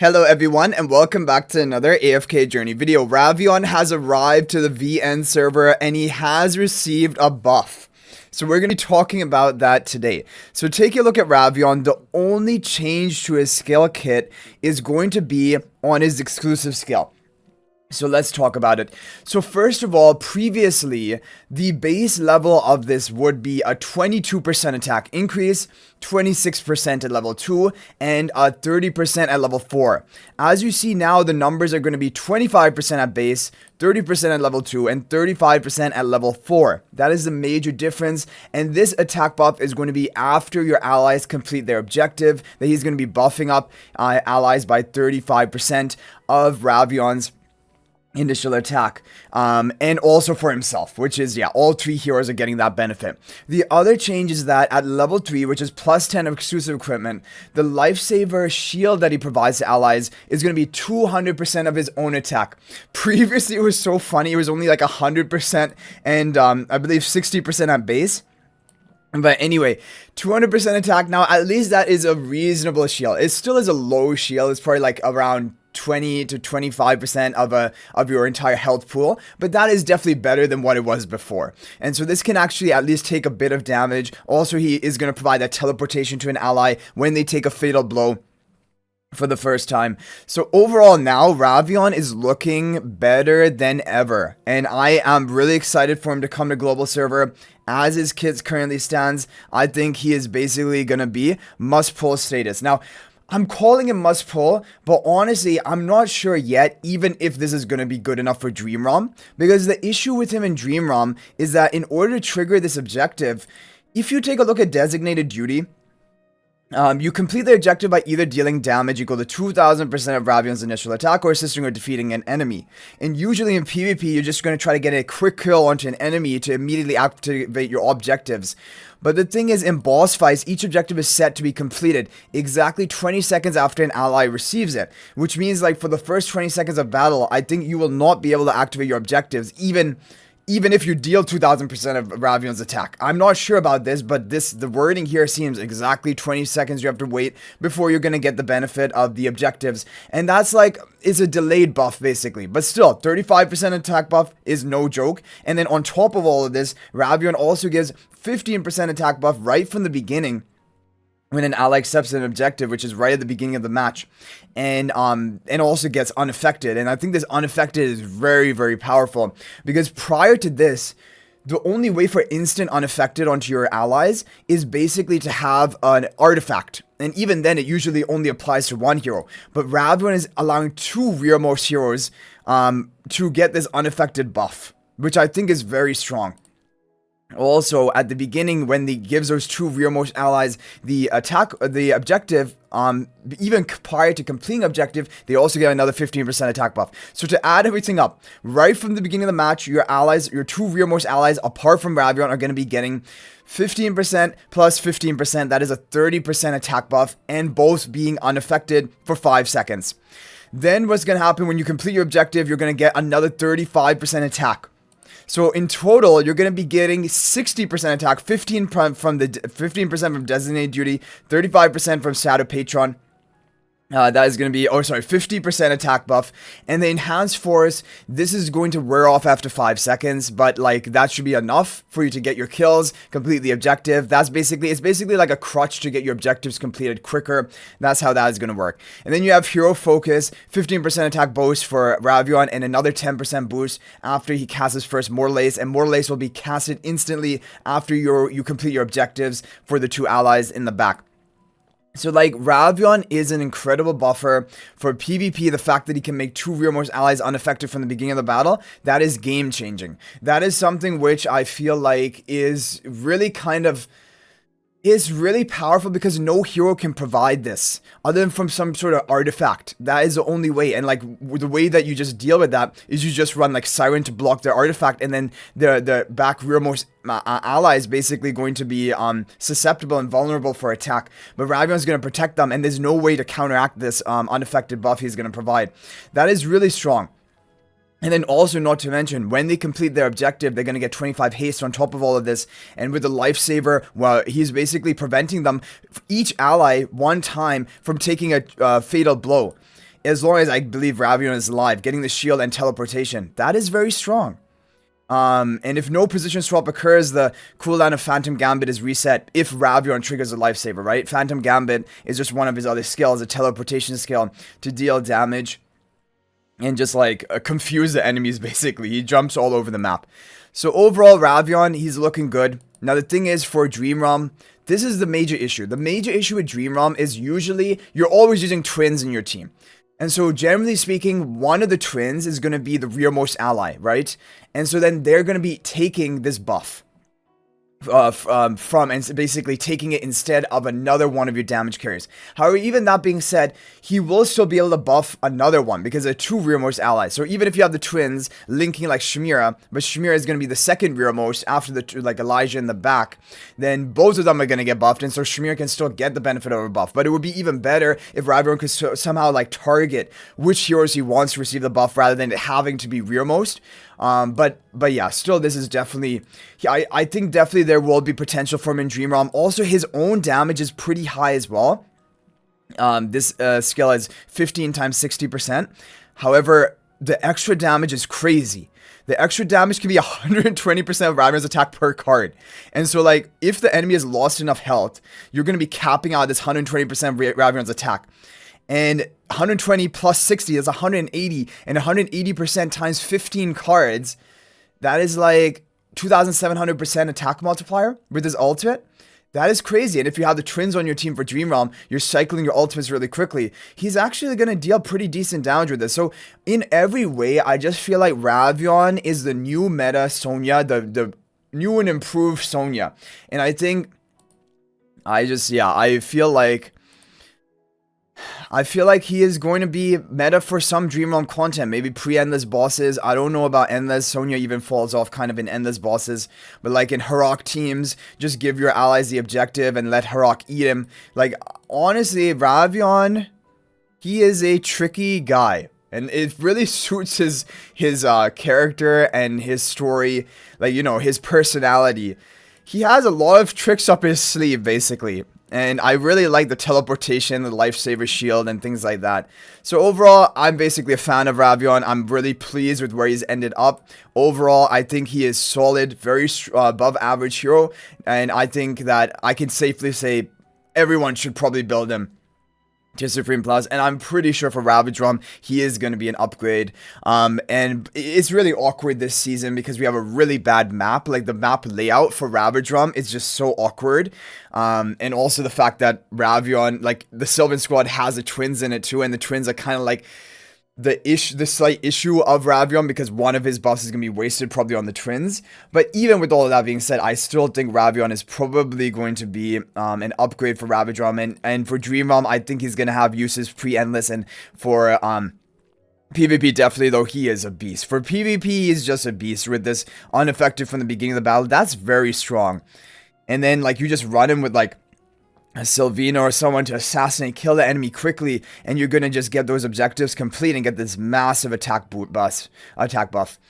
Hello everyone and welcome back to another AFK journey video. RAVION has arrived to the VN server and he has received a buff. So we're going to be talking about that today. So take a look at RAVION. The only change to his skill kit is going to be on his exclusive skill. So let's talk about it. So first of all, previously, the base level of this would be a 22% attack increase, 26% at level 2, and a 30% at level 4. As you see now, the numbers are going to be 25% at base, 30% at level 2, and 35% at level 4. That is the major difference, and this attack buff is going to be after your allies complete their objective, that he's going to be buffing up allies by 35% of RAVION's initial attack, and also for himself, which is, yeah, all three heroes are getting that benefit. The other change is that at level 3, which is plus 10 of exclusive equipment, the lifesaver shield that he provides to allies is going to be 200% of his own attack. Previously, it was so funny, it was only like 100% and I believe 60% at base. But anyway, 200% attack. Now, at least that is a reasonable shield. It still is a low shield. It's probably like around 20 to 25% of your entire health pool, but that is definitely better than what it was before. And so this can actually at least take a bit of damage. Also, he is going to provide that teleportation to an ally when they take a fatal blow for the first time. So overall now, RAVION is looking better than ever, and I am really excited for him to come to global server. As his kit currently stands, I think he is basically going to be must pull status. Now, I'm calling him must pull, but honestly, I'm not sure yet even if this is going to be good enough for Dream ROM, because the issue with him in Dream ROM is that in order to trigger this objective, if you take a look at designated duty, you complete the objective by either dealing damage equal to 2000% of RAVION's initial attack or assisting or defeating an enemy. And usually in PvP, you're just going to try to get a quick kill onto an enemy to immediately activate your objectives. But the thing is, in boss fights, each objective is set to be completed exactly 20 seconds after an ally receives it. Which means, like, for the first 20 seconds of battle, I think you will not be able to activate your objectives, even if you deal 2000% of RAVION's attack. I'm not sure about this, but the wording here seems exactly 20 seconds you have to wait before you're going to get the benefit of the objectives. And that's like, it's a delayed buff basically. But still, 35% attack buff is no joke. And then on top of all of this, RAVION also gives 15% attack buff right from the beginning when an ally accepts an objective, which is right at the beginning of the match, and also gets unaffected. And I think this unaffected is very, very powerful, because prior to this, the only way for instant unaffected onto your allies is basically to have an artifact. And even then, it usually only applies to one hero. But RAVION is allowing two rearmost heroes to get this unaffected buff, which I think is very strong. Also, at the beginning, when he gives those two rearmost allies the objective, even prior to completing objective, they also get another 15% attack buff. So to add everything up, right from the beginning of the match, your allies, your two rearmost allies, apart from RAVION, are going to be getting 15% plus 15%. That is a 30% attack buff, and both being unaffected for 5 seconds. Then what's going to happen when you complete your objective, you're going to get another 35% attack. So in total, you're going to be getting 60% attack, 15% from designated duty, 35% from Shadow Patron. That is going to be, 50% attack buff. And the enhanced force, this is going to wear off after 5 seconds, but like that should be enough for you to get your kills, complete the objective. It's basically like a crutch to get your objectives completed quicker. That's how that is going to work. And then you have Hero Focus, 15% attack boost for RAVION, and another 10% boost after he casts his first Mortal Ace, and Mortal Ace will be casted instantly after you complete your objectives for the two allies in the back. So, like, RAVION is an incredible buffer for PvP. The fact that he can make two rearmost allies unaffected from the beginning of the battle, that is game-changing. That is something which I feel like is really really powerful, because no hero can provide this other than from some sort of artifact. That is the only way. And like the way that you just deal with that is you just run like Siren to block their artifact, and then the back rearmost ally is basically going to be susceptible and vulnerable for attack. But RAVION is going to protect them, and there's no way to counteract this unaffected buff he's going to provide. That is really strong. And then also, not to mention, when they complete their objective, they're going to get 25 haste on top of all of this. And with the lifesaver, well, he's basically preventing them, each ally, one time, from taking a fatal blow. as long as I believe Ravion is alive, getting the shield and teleportation, that is very strong. And if no position swap occurs, the cooldown of Phantom Gambit is reset if Ravion triggers a lifesaver, right? Phantom Gambit is just one of his other skills, a teleportation skill to deal damage and just like confuse the enemies basically. He jumps all over the map. So overall, Ravion, he's looking good. Now the thing is, for Dream Realm, this is the major issue. The major issue with Dream Realm is usually you're always using twins in your team. And so generally speaking, one of the twins is going to be the rearmost ally, right? And so then they're going to be taking this buff from and basically taking it instead of another one of your damage carriers. However, even that being said, he will still be able to buff another one because they're two rearmost allies. So even if you have the twins linking like Shamira, but Shamira is going to be the second rearmost after the like Elijah in the back, then both of them are going to get buffed, and so Shamira can still get the benefit of a buff. But it would be even better if Ravion could somehow like target which heroes he wants to receive the buff rather than having to be rearmost. But yeah, still, this is definitely, I think definitely there will be potential for him in Dream Realm. Also, his own damage is pretty high as well. This skill is 15 times 60%. However, the extra damage is crazy. The extra damage can be 120% of Ravion's attack per card. And so, like, if the enemy has lost enough health, you're going to be capping out this 120% Ravion's attack. And 120 plus 60 is 180, and 180% times 15 cards, that is like 2,700% attack multiplier with his ultimate. That is crazy. And if you have the twins on your team for Dream Realm, you're cycling your ultimates really quickly. He's actually going to deal pretty decent damage with this. So in every way, I just feel like Ravion is the new meta Sonya, the new and improved Sonya. And I think, I feel like he is going to be meta for some Dream Realm content, maybe pre-endless bosses. I don't know about endless. Sonya even falls off kind of in endless bosses, but like in Harok teams, just give your allies the objective and let Harok eat him. Like, honestly, Ravion, he is a tricky guy, and it really suits his character and his story, like, you know, his personality. He has a lot of tricks up his sleeve, basically. And I really like the teleportation, the lifesaver shield, and things like that. So overall, I'm basically a fan of Ravion. I'm really pleased with where he's ended up. Overall, I think he is solid, very above average hero. And I think that I can safely say everyone should probably build him to Supreme Plus, and I'm pretty sure for Ravage Realm, he is going to be an upgrade. And it's really awkward this season because we have a really bad map. Like, the map layout for Ravage Realm is just so awkward. And also the fact that Ravion, like, the Sylvan Squad has the twins in it too, and the twins are kind of like the slight issue of Ravion because one of his buffs is going to be wasted probably on the twins. But even with all of that being said, I still think Ravion is probably going to be an upgrade for Ravage Realm. And for Dream Realm, I think he's going to have uses pre-endless, and for PvP, definitely, though, he is a beast. For PvP, he's just a beast with this unaffected from the beginning of the battle. That's very strong. And then, like, you just run him with, like, a Sylvina or someone to assassinate, kill the enemy quickly, and you're gonna just get those objectives complete and get this massive attack buff.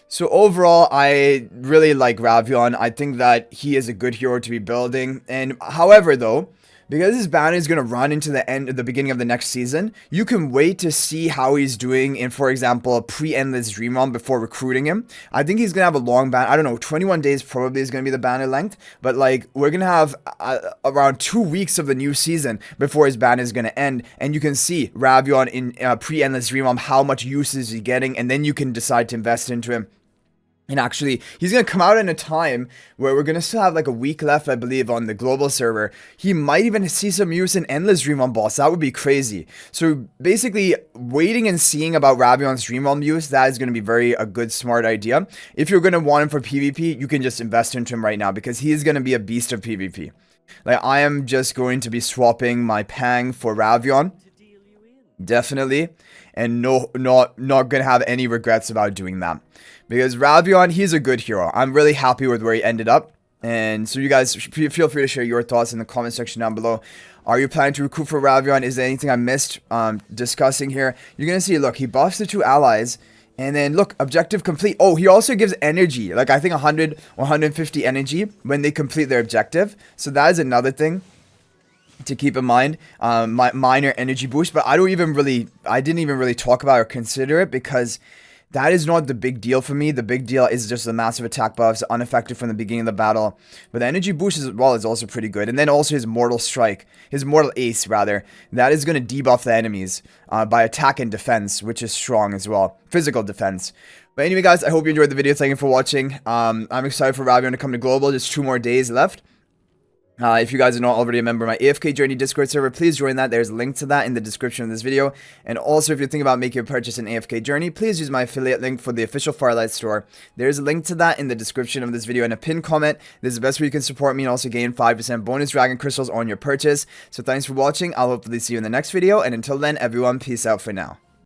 So overall, I really like Ravion. I think that he is a good hero to be building. And however, though, because his banner is going to run into the beginning of the next season, you can wait to see how he's doing in, for example, a pre-endless Dream Realm before recruiting him. I think he's going to have a long banner. I don't know, 21 days probably is going to be the banner length. But, like, we're going to have around 2 weeks of the new season before his banner is going to end. And you can see Ravion in pre-endless Dream Realm, how much use is he getting. And then you can decide to invest into him. And actually, he's going to come out in a time where we're going to still have like a week left, I believe, on the global server. He might even see some use in Endless Dream Realm boss. That would be crazy. So basically, waiting and seeing about Ravion's Dream Realm use, that is going to be a good, smart idea. If you're going to want him for PvP, you can just invest into him right now because he is going to be a beast of PvP. Like, I am just going to be swapping my Pang for Ravion. Definitely. And not going to have any regrets about doing that. Because Ravion, he's a good hero. I'm really happy with where he ended up. And so you guys, feel free to share your thoughts in the comment section down below. Are you planning to recruit for Ravion? Is there anything I missed discussing here? You're going to see, look, he buffs the two allies. And then, look, objective complete. Oh, he also gives energy. Like, I think 100 or 150 energy when they complete their objective. So that is another thing. to keep in mind. Minor energy boost, but I didn't even really talk about or consider it because that is not the big deal for me. The big deal is just the massive attack buffs, unaffected from the beginning of the battle. But the energy boost as well is also pretty good. And then also his mortal strike, his mortal ace rather, that is going to debuff the enemies by attack and defense, which is strong as well. Physical defense. But anyway guys, I hope you enjoyed the video. Thank you for watching. I'm excited for RAVION to come to global. Just 2 more days left. If you guys are not already a member of my AFK Journey Discord server, please join that. There's a link to that in the description of this video. And also, if you're thinking about making a purchase in AFK Journey, please use my affiliate link for the official Firelight store. There's a link to that in the description of this video and a pinned comment. This is the best way you can support me and also gain 5% bonus dragon crystals on your purchase. So thanks for watching. I'll hopefully see you in the next video. And until then, everyone, peace out for now.